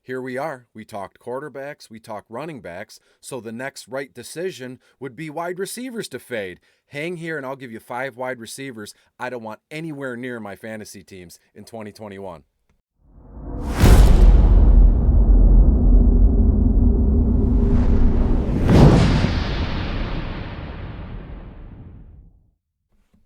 Here we are. We talked quarterbacks, we talked running backs, so the next right decision would be wide receivers to fade. Hang here and I'll give you 5 wide receivers I don't want anywhere near my fantasy teams in 2021.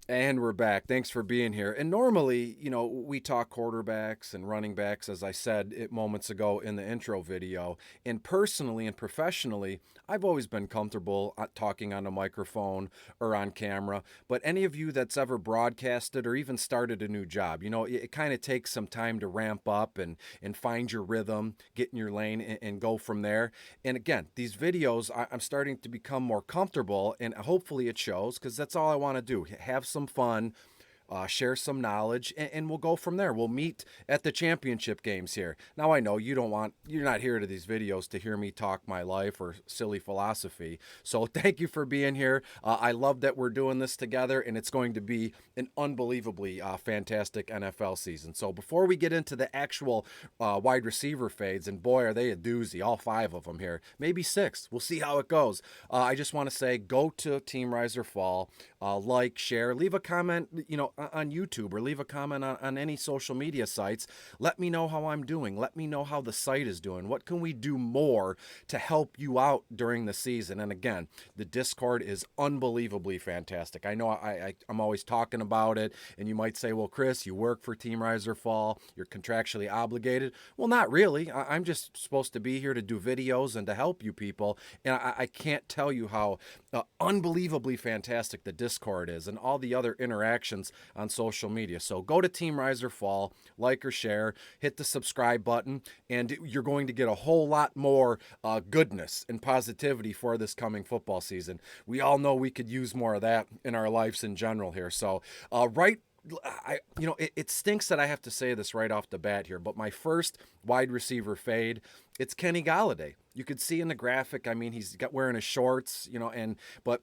And we're back. Thanks for being here. And normally, we talk quarterbacks and running backs, as I said it moments ago in the intro video. And personally and professionally, I've always been comfortable talking on a microphone or on camera. But any of you that's ever broadcasted or even started a new job, it kind of takes some time to ramp up and find your rhythm, get in your lane, and go from there. And again, these videos, I'm starting to become more comfortable, and hopefully it shows, because that's all I want to do. Have some fun, share some knowledge, and we'll go from there. We'll meet at the championship games here. Now, I know you're not here to these videos to hear me talk my life or silly philosophy. So thank you for being here. I love that we're doing this together, and it's going to be an unbelievably fantastic NFL season. So before we get into the actual wide receiver fades, and boy, are they a doozy, all 5 of them here, maybe 6. We'll see how it goes. I just want to say, go to Team Rise or Fall, like, share, leave a comment, on YouTube, or leave a comment on any social media sites. Let me know how I'm doing. Let me know how the site is doing. What can we do more to help you out during the season? And again, the Discord is unbelievably fantastic. I know I'm always talking about it, and you might say, well, Chris, you work for Team Rise or Fall. You're contractually obligated. Well, not really. I'm just supposed to be here to do videos and to help you people. And I can't tell you how unbelievably fantastic the Discord is and all the other interactions on social media. So go to Team Rise or Fall, like or share, hit the subscribe button, and you're going to get a whole lot more goodness and positivity for this coming football season. We all know we could use more of that in our lives in general here. So it stinks that I have to say this right off the bat here, but my first wide receiver fade, it's Kenny Golladay. You could see in the graphic, he's got wearing his shorts, but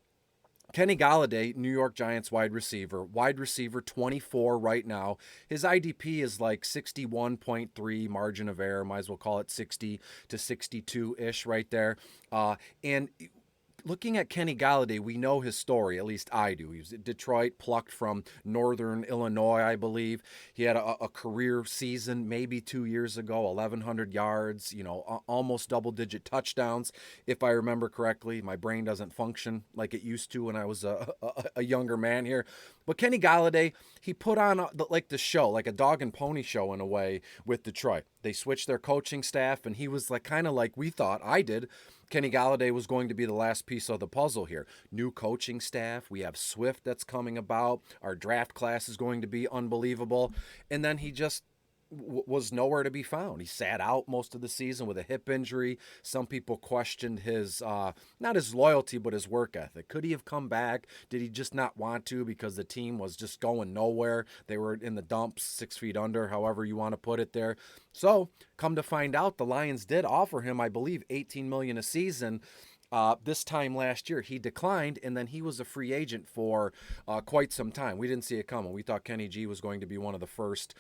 Kenny Golladay, New York Giants wide receiver 24 right now. His IDP is like 61.3, margin of error, might as well call it 60 to 62-ish right there. And looking at Kenny Golladay, we know his story, at least I do. He was at Detroit, plucked from Northern Illinois, I believe. He had a career season maybe 2 years ago, 1,100 yards, almost double-digit touchdowns, if I remember correctly. My brain doesn't function like it used to when I was a younger man here. But Kenny Golladay, he put on the show, like a dog and pony show in a way with Detroit. They switched their coaching staff, and he was kind of like we thought, I did, Kenny Golladay was going to be the last piece of the puzzle here. New coaching staff. We have Swift that's coming about. Our draft class is going to be unbelievable. And then he just was nowhere to be found. He sat out most of the season with a hip injury. Some people questioned his, not his loyalty, but his work ethic. Could he have come back? Did he just not want to because the team was just going nowhere? They were in the dumps, 6 feet under, however you want to put it there. So come to find out, the Lions did offer him, I believe, $18 million a season. This time last year, he declined, and then he was a free agent for quite some time. We didn't see it coming. We thought Kenny G was going to be one of the first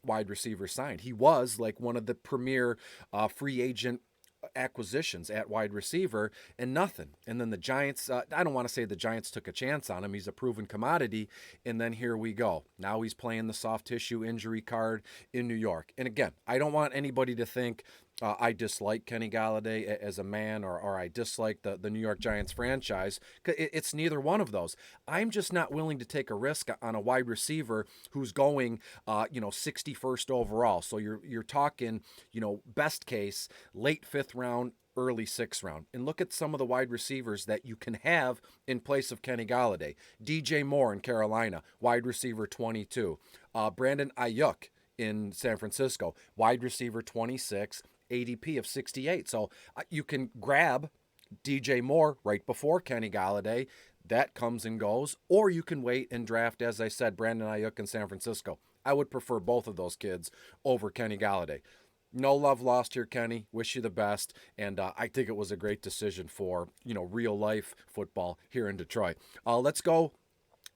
wide receivers signed. He was like one of the premier free agent acquisitions at wide receiver, and nothing. And then the Giants, I don't want to say the Giants took a chance on him. He's a proven commodity. And then here we go. Now he's playing the soft tissue injury card in New York. And again, I don't want anybody to think I dislike Kenny Golladay as a man, or I dislike the New York Giants franchise. It's neither one of those. I'm just not willing to take a risk on a wide receiver who's going, 61st overall. So you're talking, best case, late 5th round, early 6th round. And look at some of the wide receivers that you can have in place of Kenny Golladay. DJ Moore in Carolina, wide receiver 22. Brandon Ayuk in San Francisco, wide receiver 26. ADP of 68. So you can grab DJ Moore right before Kenny Golladay. That comes and goes. Or you can wait and draft, as I said, Brandon Ayuk in San Francisco. I would prefer both of those kids over Kenny Golladay. No love lost here, Kenny. Wish you the best. And I think it was a great decision for, real life football here in Detroit. Let's go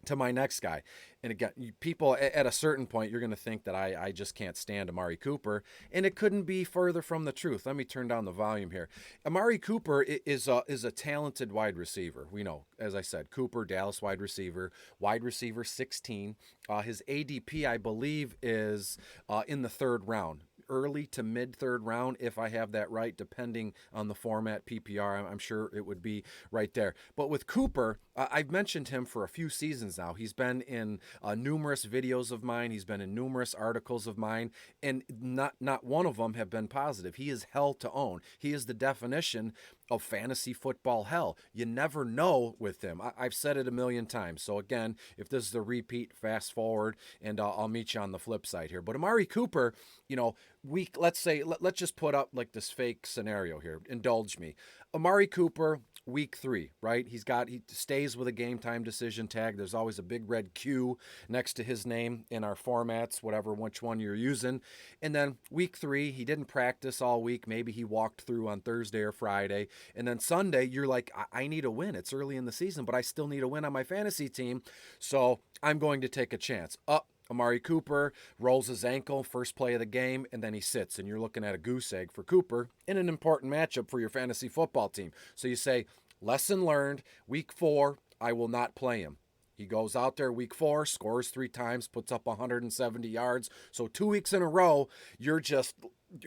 to my next guy. And again, people at a certain point, you're going to think that I just can't stand Amari Cooper, and it couldn't be further from the truth. Let me turn down the volume here. Amari Cooper is a talented wide receiver. We know, as I said, Cooper, Dallas wide receiver 16. His ADP, I believe, is in the third round. Early to mid third round, if I have that right, depending on the format, PPR, I'm sure it would be right there. But with Cooper, I've mentioned him for a few seasons now. He's been in numerous videos of mine. He's been in numerous articles of mine, and not one of them have been positive. He is hell to own. He is the definition of fantasy football hell. You never know with him. I've said it a million times. So again, if this is a repeat, fast forward, and I'll meet you on the flip side here. But Amari Cooper, let's just put up like this fake scenario here. Indulge me. Amari Cooper, week 3, right? He stays with a game time decision tag. There's always a big red Q next to his name in our formats, which one you're using. And then week 3, he didn't practice all week. Maybe he walked through on Thursday or Friday. And then Sunday, you're like, I need a win. It's early in the season, but I still need a win on my fantasy team. So I'm going to take a chance. Amari Cooper rolls his ankle, first play of the game, and then he sits, and you're looking at a goose egg for Cooper in an important matchup for your fantasy football team. So you say, lesson learned, week 4, I will not play him. He goes out there week 4, scores 3 times, puts up 170 yards. So 2 weeks in a row, you're just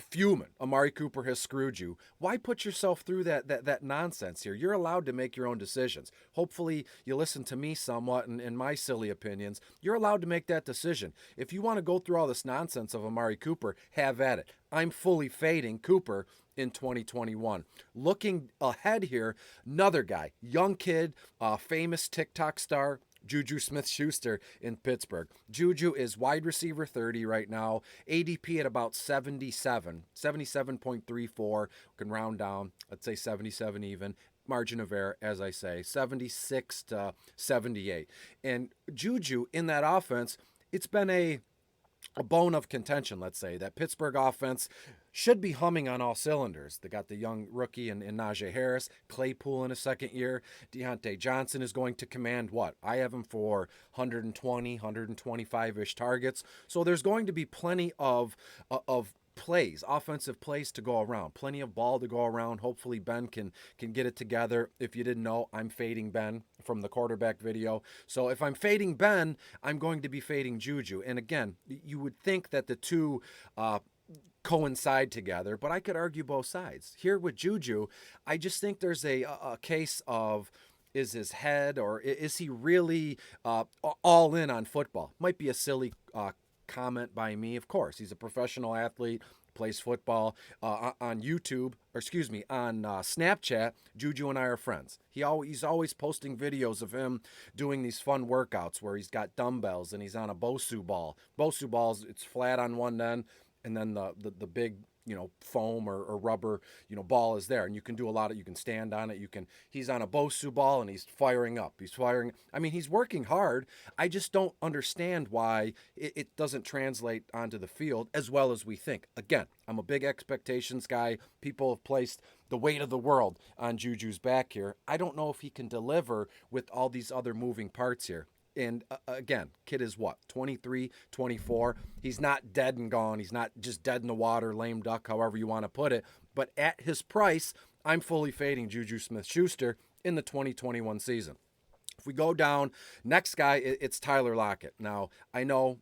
fuming. Amari Cooper has screwed you. Why put yourself through that nonsense here? You're allowed to make your own decisions. Hopefully you listen to me somewhat and my silly opinions. You're allowed to make that decision. If you want to go through all this nonsense of Amari Cooper, have at it. I'm fully fading Cooper in 2021. Looking ahead here, another guy, young kid, famous TikTok star, Juju SmithSchuster in Pittsburgh. Juju is wide receiver 30 right now. ADP at about 77.34. Can round down. Let's say 77 even. Margin of error, as I say, 76 to 78. And Juju in that offense, it's been a bone of contention, let's say. That Pittsburgh offense should be humming on all cylinders. They got the young rookie in Najee Harris, Claypool in his second year. Deontay Johnson is going to command what? I have him for 120, 125-ish targets. So there's going to be plenty of plays, offensive plays to go around. Plenty of ball to go around. Hopefully Ben can get it together. If you didn't know, I'm fading Ben from the quarterback video. So if I'm fading Ben, I'm going to be fading Juju. And again, you would think that the two coincide together, but I could argue both sides. Here with Juju, I just think there's a case of, is his head, or is he really all in on football? Might be a silly comment by me. Of course, he's a professional athlete, plays football on YouTube, on Snapchat. Juju and I are friends. He's always posting videos of him doing these fun workouts where he's got dumbbells and he's on a Bosu ball. Bosu balls, it's flat on one end, and then the big, foam or rubber, ball is there, and you can do a lot of, you can stand on it. He's on a Bosu ball and he's firing up. He's working hard. I just don't understand why it doesn't translate onto the field as well as we think. Again, I'm a big expectations guy. People have placed the weight of the world on Juju's back here. I don't know if he can deliver with all these other moving parts here. And again, kid is what, 23, 24. He's not dead and gone. He's not just dead in the water, lame duck, however you want to put it. But at his price, I'm fully fading Juju SmithSchuster in the 2021 season. If we go down, next guy, it's Tyler Lockett. Now, I know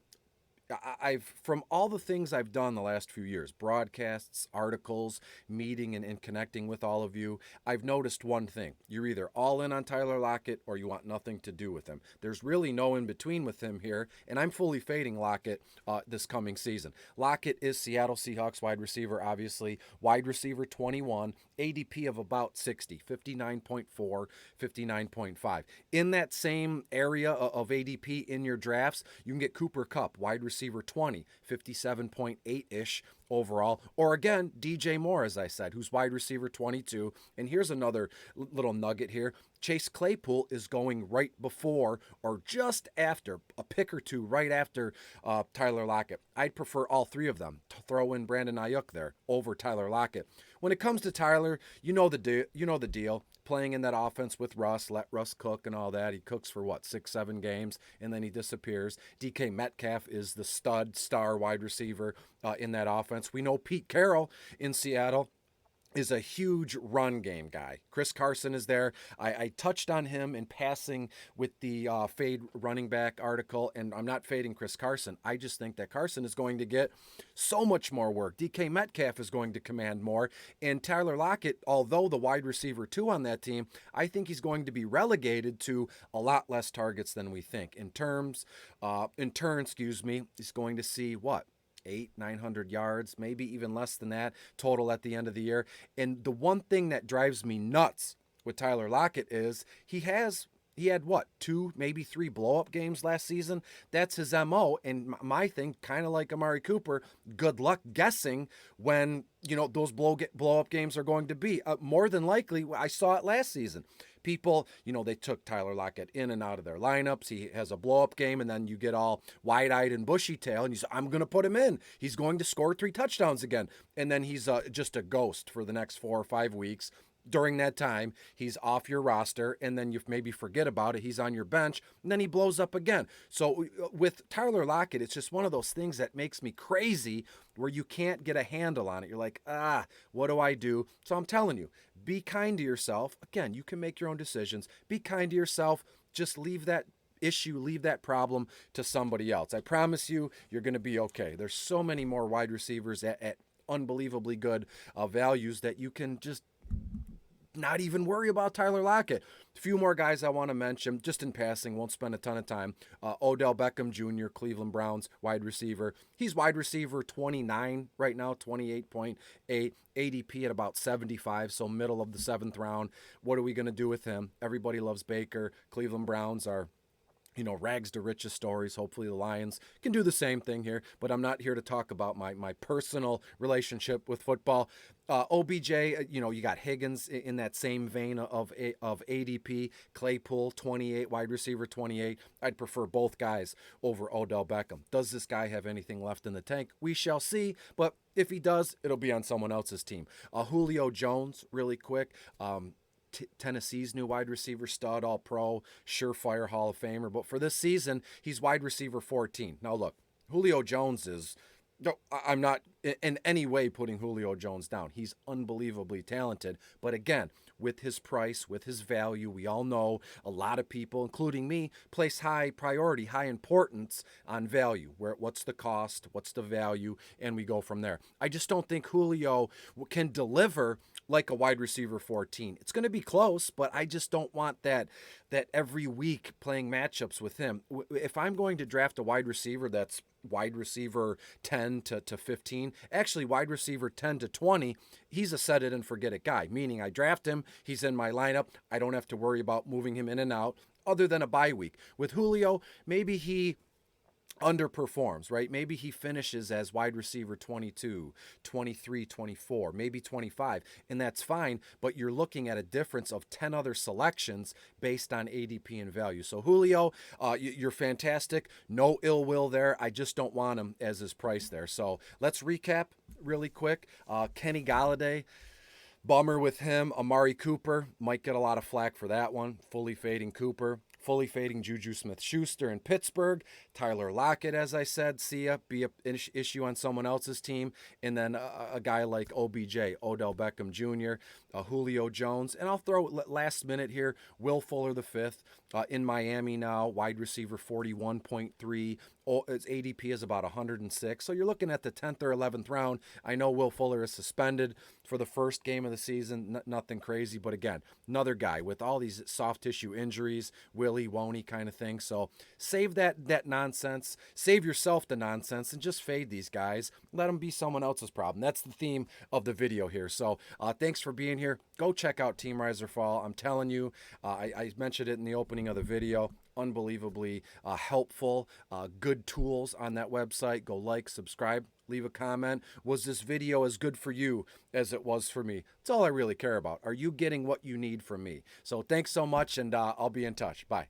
from all the things I've done the last few years, broadcasts, articles, meeting and connecting with all of you, I've noticed one thing. You're either all in on Tyler Lockett or you want nothing to do with him. There's really no in between with him here, and I'm fully fading Lockett this coming season. Lockett is Seattle Seahawks wide receiver, obviously. Wide receiver 21, ADP of about 60, 59.4, 59.5. In that same area of ADP in your drafts, you can get Cooper Kupp, wide receiver 20, 57.8-ish overall. Or again, DJ Moore, as I said, who's wide receiver 22. And here's another little nugget here. Chase Claypool is going right before or just after, a pick or two right after Tyler Lockett. I'd prefer all three of them to throw in Brandon Ayuk there over Tyler Lockett. When it comes to Tyler, you know the deal. Playing in that offense with Russ, let Russ cook and all that. He cooks for what, 6-7 games, and then he disappears. DK Metcalf is the star wide receiver in that offense. We know Pete Carroll in Seattle is a huge run game guy. Chris Carson is there. I touched on him in passing with the fade running back article, and I'm not fading Chris Carson. I just think that Carson is going to get so much more work. DK Metcalf is going to command more, and Tyler Lockett, although the wide receiver 2 on that team, I think he's going to be relegated to a lot less targets than we think. In turn, he's going to see what? 800-900 yards, maybe even less than that total at the end of the year. And the one thing that drives me nuts with Tyler Lockett is he had what, 2, maybe 3 blow-up games last season. That's his MO. And my thing, kind of like Amari Cooper, good luck guessing when, those blow-up games are going to be. More than likely, I saw it last season. People, they took Tyler Lockett in and out of their lineups. He has a blow-up game, and then you get all wide-eyed and bushy-tailed, and you say, I'm going to put him in. He's going to score 3 touchdowns again. And then he's just a ghost for the next 4 or 5 weeks. During that time, he's off your roster, and then you maybe forget about it. He's on your bench, and then he blows up again. So with Tyler Lockett, it's just one of those things that makes me crazy where you can't get a handle on it. You're like, what do I do? So I'm telling you, be kind to yourself. Again, you can make your own decisions. Be kind to yourself. Just leave that problem to somebody else. I promise you, you're going to be okay. There's so many more wide receivers at unbelievably good values that you can just not even worry about Tyler Lockett. A few more guys I want to mention, just in passing, won't spend a ton of time. Odell Beckham Jr., Cleveland Browns wide receiver. He's wide receiver 29 right now, 28.8. ADP at about 75, so middle of the 7th round. What are we going to do with him? Everybody loves Baker. Cleveland Browns are rags to riches stories. Hopefully the Lions can do the same thing here, but I'm not here to talk about my personal relationship with football. OBJ, you got Higgins in that same vein of ADP, Claypool, 28, wide receiver 28. I'd prefer both guys over Odell Beckham. Does this guy have anything left in the tank? We shall see, but if he does, it'll be on someone else's team. Julio Jones, really quick. Tennessee's new wide receiver stud, all pro, surefire Hall of Famer. But for this season, he's wide receiver 14. Now look, Julio Jones is, I'm not in any way putting Julio Jones down. He's unbelievably talented. But again, with his price, with his value, we all know a lot of people, including me, place high priority, high importance on value. What's the cost? What's the value? And we go from there. I just don't think Julio can deliver like a wide receiver 14. It's going to be close, but I just don't want that every week playing matchups with him. If I'm going to draft a wide receiver that's wide receiver 10 to 15, actually wide receiver 10 to 20, he's a set it and forget it guy, meaning I draft him, he's in my lineup, I don't have to worry about moving him in and out other than a bye week. With Julio, maybe he underperforms, right? Maybe he finishes as wide receiver 22, 23, 24, maybe 25, and that's fine, but you're looking at a difference of 10 other selections based on ADP and value. So Julio, you're fantastic. No ill will there. I just don't want him as his price there. So let's recap really quick. Kenny Golladay, bummer with him. Amari Cooper, might get a lot of flack for that one. Fully fading Cooper. Fully fading Juju Smith-Schuster in Pittsburgh. Tyler Lockett, as I said, see ya, be an issue on someone else's team. And then a guy like OBJ, Odell Beckham Jr., Julio Jones. And I'll throw last minute here, Will Fuller V in Miami now, wide receiver 41.3. His ADP is about 106. So you're looking at the 10th or 11th round. I know Will Fuller is suspended for the first game of the season. Nothing crazy. But again, another guy with all these soft tissue injuries, will he, won't he kind of thing. So save that nonsense. Save yourself the nonsense and just fade these guys. Let them be someone else's problem. That's the theme of the video here. So thanks for being here. Go check out Team Rise or Fall. I'm telling you, I mentioned it in the opening of the video. unbelievably helpful, good tools on that website. Go like, subscribe, leave a comment. Was this video as good for you as it was for me? That's all I really care about. Are you getting what you need from me? So thanks so much, and I'll be in touch. Bye.